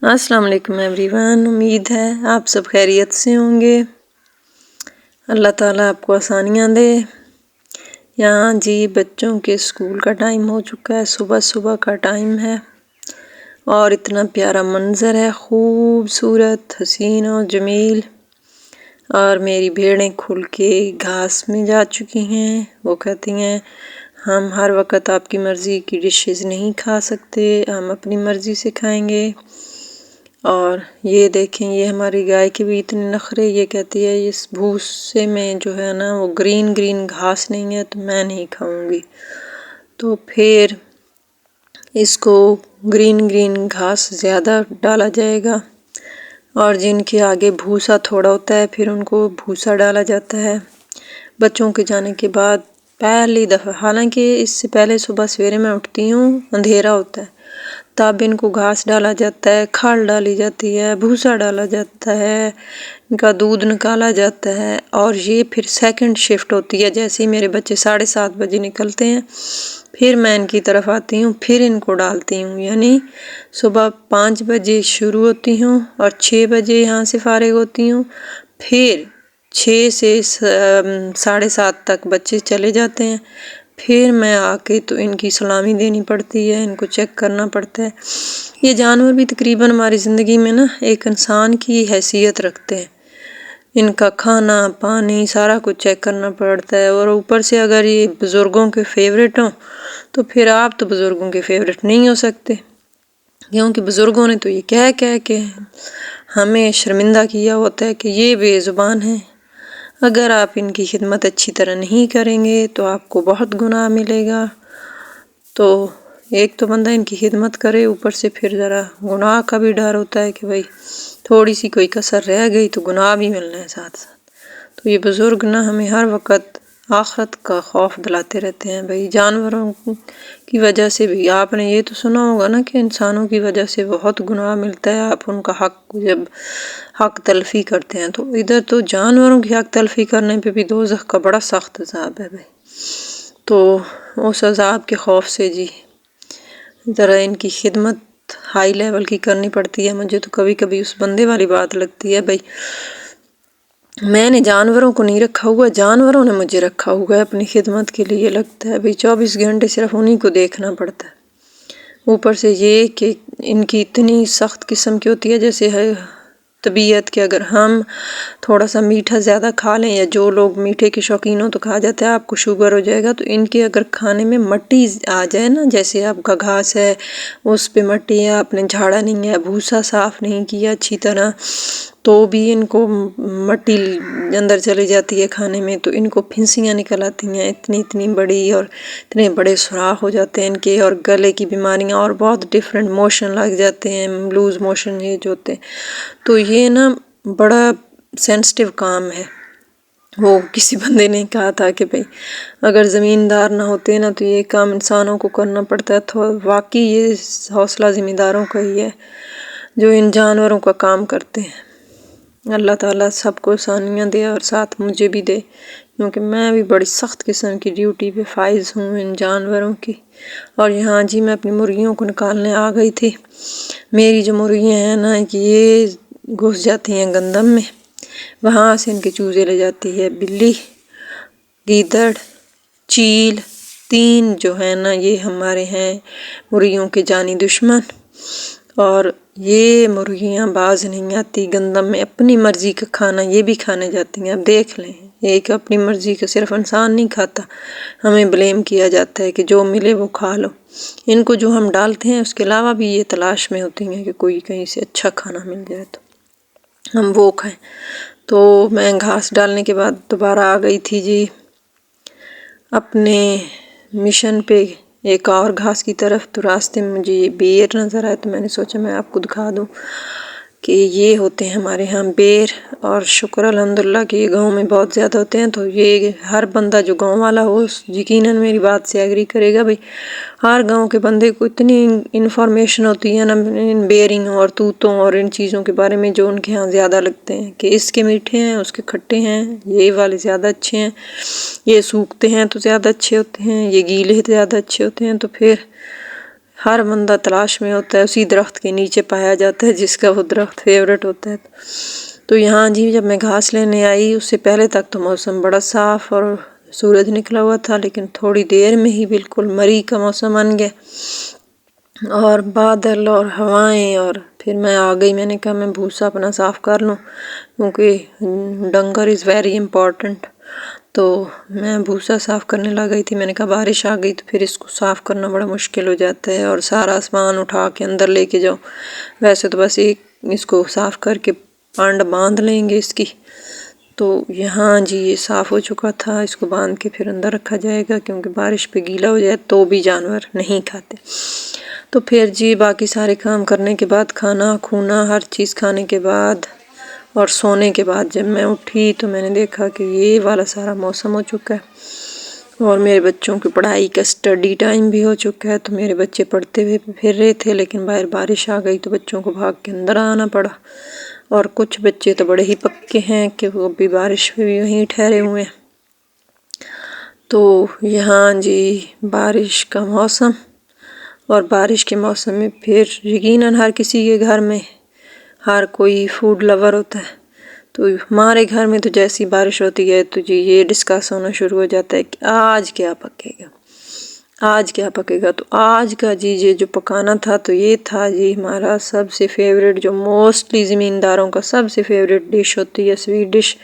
السلام علیکم every one, امید ہے آپ سب خیریت سے ہوں گے۔ اللہ تعالیٰ آپ کو آسانیاں دے۔ یہاں جی بچوں کے اسکول کا ٹائم ہو چکا ہے، صبح صبح کا ٹائم ہے اور اتنا پیارا منظر ہے، خوبصورت، حسین و جمیل۔ اور میری بھیڑیں کھل کے گھاس میں جا چکی ہیں۔ وہ کہتی ہیں ہم ہر وقت آپ کی مرضی کی ڈشز نہیں کھا سکتے، ہم اپنی مرضی سے کھائیں گے۔ اور یہ دیکھیں، یہ ہماری گائے کے بھی اتنے نخرے، یہ کہتی ہے اس بھوسے میں جو ہے نا وہ گرین گرین گھاس نہیں ہے تو میں نہیں کھاؤں گی۔ تو پھر اس کو گرین گرین گھاس زیادہ ڈالا جائے گا، اور جن کے آگے بھوسا تھوڑا ہوتا ہے پھر ان کو بھوسا ڈالا جاتا ہے بچوں کے جانے کے بعد پہلی دفعہ۔ حالانکہ اس سے پہلے صبح سویرے میں اٹھتی ہوں، اندھیرا ہوتا ہے، تب ان کو گھاس ڈالا جاتا ہے، کھال ڈالی جاتی ہے، بھوسا ڈالا جاتا ہے، ان کا دودھ نکالا جاتا ہے۔ اور یہ پھر سیکنڈ شفٹ ہوتی ہے، جیسے ہی میرے بچے 7:30 بجے نکلتے ہیں پھر میں ان کی طرف آتی ہوں، پھر ان کو ڈالتی ہوں۔ یعنی صبح 5 بجے شروع ہوتی ہوں اور 6 بجے یہاں سے فارغ ہوتی ہوں، پھر 6 سے 7:30 تک بچے چلے جاتے ہیں، پھر میں آ کے تو ان کی سلامی دینی پڑتی ہے، ان کو چیک کرنا پڑتا ہے۔ یہ جانور بھی تقریباً ہماری زندگی میں نا ایک انسان کی حیثیت رکھتے ہیں، ان کا کھانا پانی سارا کچھ چیک کرنا پڑتا ہے۔ اور اوپر سے اگر یہ بزرگوں کے فیوریٹ ہوں تو پھر آپ تو بزرگوں کے فیوریٹ نہیں ہو سکتے، کیونکہ بزرگوں نے تو یہ کہہ کے ہمیں شرمندہ کیا ہوتا ہے کہ یہ بے زبان ہیں، اگر آپ ان کی خدمت اچھی طرح نہیں کریں گے تو آپ کو بہت گناہ ملے گا۔ تو ایک تو بندہ ان کی خدمت کرے، اوپر سے پھر ذرا گناہ کا بھی ڈر ہوتا ہے کہ بھائی تھوڑی سی کوئی کسر رہ گئی تو گناہ بھی ملنا ہے ساتھ ساتھ۔ تو یہ بزرگ نا ہمیں ہر وقت آخرت کا خوف دلاتے رہتے ہیں۔ بھائی جانوروں کی وجہ سے بھی آپ نے یہ تو سنا ہوگا نا کہ انسانوں کی وجہ سے بہت گناہ ملتا ہے، آپ ان کا جب حق تلفی کرتے ہیں تو ادھر تو جانوروں کی حق تلفی کرنے پہ بھی دوزخ کا بڑا سخت عذاب ہے بھائی۔ تو اس عذاب کے خوف سے جی ذرا ان کی خدمت ہائی لیول کی کرنی پڑتی ہے۔ مجھے تو کبھی کبھی اس بندے والی بات لگتی ہے، بھائی میں نے جانوروں کو نہیں رکھا ہوا، جانوروں نے مجھے رکھا ہوا ہے اپنی خدمت کے لیے۔ لگتا ہے بھائی 24 گھنٹے صرف انہی کو دیکھنا پڑتا ہے، اوپر سے یہ کہ ان کی اتنی سخت قسم کی ہوتی ہے، جیسے ہے طبیعت کہ اگر ہم تھوڑا سا میٹھا زیادہ کھا لیں، یا جو لوگ میٹھے کے شوقین ہو تو کہا جاتا ہے آپ کو شوگر ہو جائے گا، تو ان کے اگر کھانے میں مٹی آ جائے نا، جیسے آپ کا گھاس ہے اس پہ مٹی ہے، آپ نے جھاڑا نہیں ہے، بھوسا صاف نہیں کیا اچھی طرح، تو بھی ان کو مٹی اندر چلی جاتی ہے کھانے میں، تو ان کو پھنسیاں نکل آتی ہیں اتنی اتنی بڑی، اور اتنے بڑے سوراخ ہو جاتے ہیں ان کے، اور گلے کی بیماریاں اور بہت ڈیفرنٹ موشن لگ جاتے ہیں، لوز موشن یہ جو ہوتے ہیں۔ تو یہ نا بڑا سینسٹیو کام ہے۔ وہ کسی بندے نے کہا تھا کہ بھئی اگر زمیندار نہ ہوتے نا تو یہ کام انسانوں کو کرنا پڑتا ہے، تو واقعی یہ حوصلہ زمینداروں کا ہی ہے جو ان جانوروں کا کام کرتے ہیں۔ اللہ تعالیٰ سب کو آسانیاں دے اور ساتھ مجھے بھی دے، کیونکہ میں بھی بڑی سخت قسم کی ڈیوٹی پہ فائز ہوں ان جانوروں کی۔ اور یہاں جی میں اپنی مرغیوں کو نکالنے آ گئی تھی۔ میری جو مرغیاں ہیں نا یہ گھس جاتی ہیں گندم میں، وہاں سے ان کے چوزے لے جاتی ہے بلی، گیدڑ، چیل، 3 جو ہیں نا یہ ہمارے ہیں مرغیوں کے جانی دشمن۔ اور یہ مرغیاں باز نہیں آتی گندم میں، اپنی مرضی کا کھانا یہ بھی کھانے جاتی ہیں۔ اب دیکھ لیں، ایک اپنی مرضی کا صرف انسان نہیں کھاتا، ہمیں بلیم کیا جاتا ہے کہ جو ملے وہ کھا لو۔ ان کو جو ہم ڈالتے ہیں اس کے علاوہ بھی یہ تلاش میں ہوتی ہیں کہ کوئی کہیں سے اچھا کھانا مل جائے تو ہم وہ کھائیں۔ تو میں گھاس ڈالنے کے بعد دوبارہ آ گئی تھی جی اپنے مشن پہ ایک اور گھاس کی طرف، تو راستے میں مجھے یہ بیر نظر آئے تو میں نے سوچا میں آپ کو دکھا دوں کہ یہ ہوتے ہیں ہمارے ہاں بیر۔ اور شکر الحمدللہ کہ یہ گاؤں میں بہت زیادہ ہوتے ہیں، تو یہ ہر بندہ جو گاؤں والا ہو یقیناً میری بات سے ایگری کرے گا، بھئی ہر گاؤں کے بندے کو اتنی انفارمیشن ہوتی ہے نا ان بیرنگ اور طوطوں اور ان چیزوں کے بارے میں جو ان کے ہاں زیادہ لگتے ہیں، کہ اس کے میٹھے ہیں اس کے کھٹے ہیں، یہ والے زیادہ اچھے ہیں، یہ سوکھتے ہیں تو زیادہ اچھے ہوتے ہیں، یہ گیلے زیادہ اچھے ہوتے ہیں۔ تو پھر ہر بندہ تلاش میں ہوتا ہے، اسی درخت کے نیچے پایا جاتا ہے جس کا وہ درخت فیوریٹ ہوتا ہے۔ تو یہاں جی جب میں گھاس لینے آئی اس سے پہلے تک تو موسم بڑا صاف اور سورج نکلا ہوا تھا، لیکن تھوڑی دیر میں ہی بالکل مری کا موسم بن گیا اور بادل اور ہوائیں، اور پھر میں آ گئی۔ میں نے کہا میں بھوسا اپنا صاف کر لوں کیونکہ ڈنگر از ویری امپورٹنٹ، تو میں بھوسا صاف کرنے لگ گئی تھی۔ میں نے کہا بارش آ گئی تو پھر اس کو صاف کرنا بڑا مشکل ہو جاتا ہے اور سارا سامان اٹھا کے اندر لے کے جاؤ۔ ویسے تو بس ایک اس کو صاف کر کے پانڈ باندھ لیں گے اس کی، تو یہاں جی یہ صاف ہو چکا تھا۔ اس کو باندھ کے پھر اندر رکھا جائے گا کیونکہ بارش پہ گیلا ہو جائے تو بھی جانور نہیں کھاتے۔ تو پھر جی باقی سارے کام کرنے کے بعد، کھانا کھونا ہر چیز کھانے کے بعد اور سونے کے بعد جب میں اٹھی تو میں نے دیکھا کہ یہ والا سارا موسم ہو چکا ہے اور میرے بچوں کی پڑھائی کا اسٹڈی ٹائم بھی ہو چکا ہے۔ تو میرے بچے پڑھتے ہوئے پھر رہے تھے، لیکن باہر بارش آ گئی تو بچوں کو بھاگ کے اندر آنا پڑا، اور کچھ بچے تو بڑے ہی پکے ہیں کہ وہ بھی بارش میں بھی وہیں ٹھہرے ہوئے ہیں۔ تو یہاں جی بارش کا موسم، اور بارش کے موسم میں پھر یقیناً ہر کسی کے گھر میں ہر کوئی فوڈ لور ہوتا ہے، تو ہمارے گھر میں تو جیسی بارش ہوتی ہے تو جی یہ ڈسکس ہونا شروع ہو جاتا ہے کہ آج کیا پکے گا، آج کیا پکے گا۔ تو آج کا جی یہ جو پکانا تھا تو یہ تھا جی ہمارا سب سے فیوریٹ، جو موسٹلی زمینداروں کا سب سے فیوریٹ ڈش ہوتی ہے، سویٹ ڈش،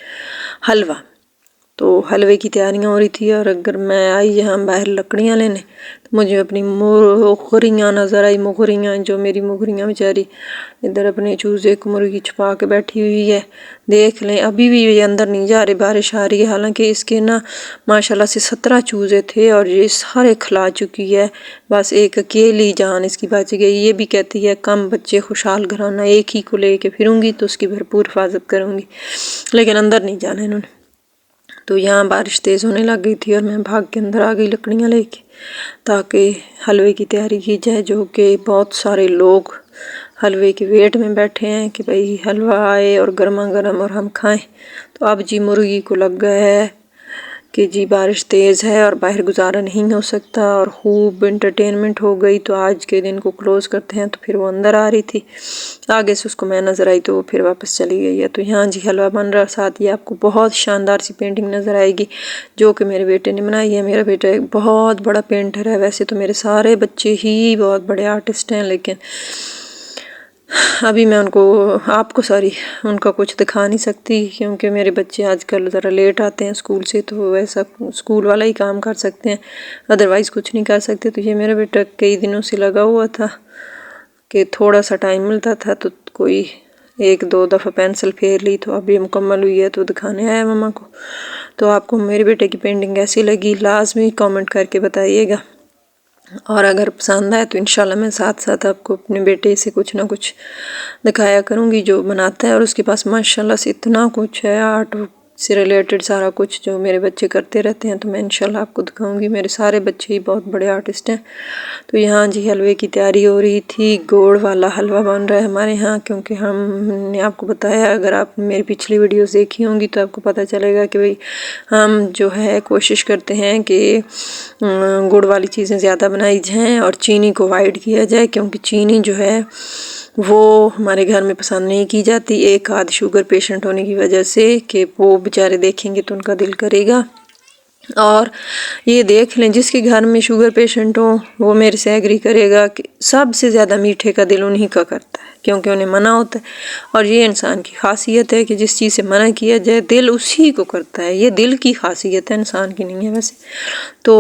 حلوہ۔ تو حلوے کی تیاریاں ہو رہی تھی، اور اگر میں آئی یہاں باہر لکڑیاں لینے تو مجھے اپنی مغریاں نظر آئی، مغریاں، جو میری مغریاں بیچاری ادھر اپنے چوزے کو مرغی چھپا کے بیٹھی ہوئی ہے۔ دیکھ لیں ابھی بھی یہ اندر نہیں جا رہے، بارش آ رہی ہے، حالانکہ اس کے نا ماشاءاللہ سے 17 چوزے تھے اور یہ سارے کھلا چکی ہے، بس ایک اکیلی جان اس کی بچ گئی۔ یہ بھی کہتی ہے کم بچے خوشحال گھرانہ، ایک ہی کو لے کے پھروں گی تو اس کی بھرپور حفاظت کروں گی، لیکن اندر نہیں جانا انہوں نے۔ تو یہاں بارش تیز ہونے لگ گئی تھی اور میں بھاگ کے اندر آ گئی لکڑیاں لے کے تاکہ حلوے کی تیاری کی جائے، جو کہ بہت سارے لوگ حلوے کے ویٹ میں بیٹھے ہیں کہ بھئی حلوہ آئے اور گرما گرم اور ہم کھائیں۔ تو اب جی مرغی کو لگ گیا ہے کہ جی بارش تیز ہے اور باہر گزارا نہیں ہو سکتا، اور خوب انٹرٹینمنٹ ہو گئی، تو آج کے دن کو کلوز کرتے ہیں۔ تو پھر وہ اندر آ رہی تھی، آگے سے اس کو میں نظر آئی تو وہ پھر واپس چلی گئی ہے۔ تو یہاں جی حلوہ بن رہا، ساتھ یہ آپ کو بہت شاندار سی پینٹنگ نظر آئے گی جو کہ میرے بیٹے نے بنائی ہے۔ میرا بیٹا ایک بہت بڑا پینٹر ہے، ویسے تو میرے سارے بچے ہی بہت بڑے آرٹسٹ ہیں، لیکن ابھی میں آپ کو ان کا کچھ دکھا نہیں سکتی کیونکہ میرے بچے آج کل ذرا لیٹ آتے ہیں اسکول سے، تو ویسا اسکول والا ہی کام کر سکتے ہیں، ادروائز کچھ نہیں کر سکتے۔ تو یہ میرا بیٹا کئی دنوں سے لگا ہوا تھا کہ تھوڑا سا ٹائم ملتا تھا تو کوئی ایک دو دفعہ پینسل پھیر لی، تو اب یہ مکمل ہوئی ہے تو دکھانے آیا ماما کو۔ تو آپ کو میرے بیٹے کی پینٹنگ کیسی لگی لازمی کامنٹ کر کے بتائیے گا، اور اگر پسند آئے تو انشاءاللہ میں ساتھ ساتھ آپ کو اپنے بیٹے سے کچھ نہ کچھ دکھایا کروں گی جو بناتا ہے، اور اس کے پاس ماشاءاللہ سے اتنا کچھ ہے آرٹ سے ریلیٹڈ سارا کچھ جو میرے بچے کرتے رہتے ہیں، تو میں انشاءاللہ آپ کو دکھاؤں گی۔ میرے سارے بچے ہی بہت بڑے آرٹسٹ ہیں۔ تو یہاں جی حلوے کی تیاری ہو رہی تھی، گوڑ والا حلوہ بن رہا ہے ہمارے ہاں، کیونکہ ہم نے آپ کو بتایا، اگر آپ میری پچھلی ویڈیوز دیکھی ہوں گی تو آپ کو پتہ چلے گا کہ بھئی ہم جو ہے کوشش کرتے ہیں کہ گڑ والی چیزیں زیادہ بنائی جائیں اور چینی کو اوائڈ کیا جائے، کیونکہ چینی جو ہے وہ ہمارے گھر میں پسند نہیں کی جاتی، ایک آدھ شوگر پیشنٹ ہونے کی وجہ سے کہ وہ بیچارے دیکھیں گے تو ان کا دل کرے گا۔ اور یہ دیکھ لیں جس کے گھر میں شوگر پیشنٹ ہوں وہ میرے سے ایگری کرے گا کہ سب سے زیادہ میٹھے کا دل انہی کا کرتا ہے، کیونکہ انہیں منع ہوتا ہے، اور یہ انسان کی خاصیت ہے کہ جس چیز سے منع کیا جائے دل اسی کو کرتا ہے، یہ دل کی خاصیت ہے، انسان کی نہیں ہے ویسے۔ تو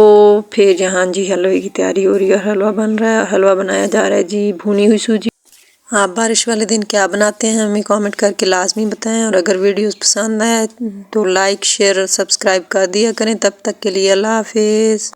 پھر یہاں جی حلوے کی تیاری ہو رہی ہے، حلوہ بن رہا ہے، حلوہ بنایا جا رہا ہے جی بھونی ہوئی سوجی۔ آپ بارش والے دن کیا بناتے ہیں ہمیں کامنٹ کر کے لازمی بتائیں، اور اگر ویڈیوز پسند آئے تو لائک شیئر اور سبسکرائب کر دیا کریں۔ تب تک کے لیے اللہ حافظ۔